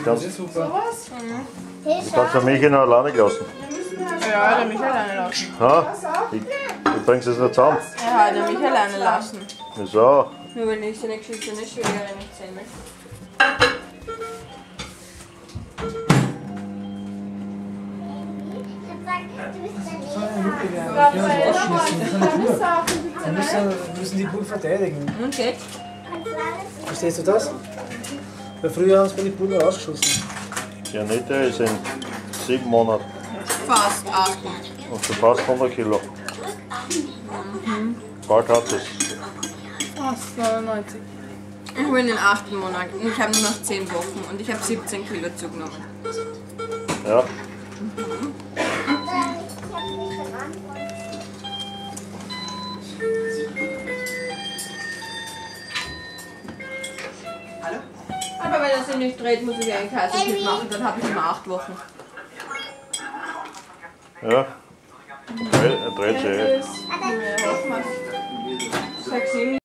Das ist super. Du kannst ja mich noch alleine lassen. Ja, der mich alleine lassen. Ha? Ich bring's jetzt nicht zusammen. Ja, der mich alleine lassen. Wieso? Nur weil ich seine Geschichte nicht Schwägerin nicht sehen möchte. Wir müssen die Bull verteidigen. Okay. Verstehst du das? Weil früher haben sie die Bull rausgeschossen. Die Anita ist in 7 Monaten Fast 8. und sie fast 100 Kilo. Bald hat es. Fast 99. Ich bin in den 8. Monat und ich habe nur noch 10 Wochen und ich habe 17 Kilo zugenommen. Ja. Aber wenn er sich nicht dreht, muss ich einen Kaiserschnitt machen, dann habe ich immer 8 Wochen. Ja. Er dreht sich. Ja, hoffen wir's.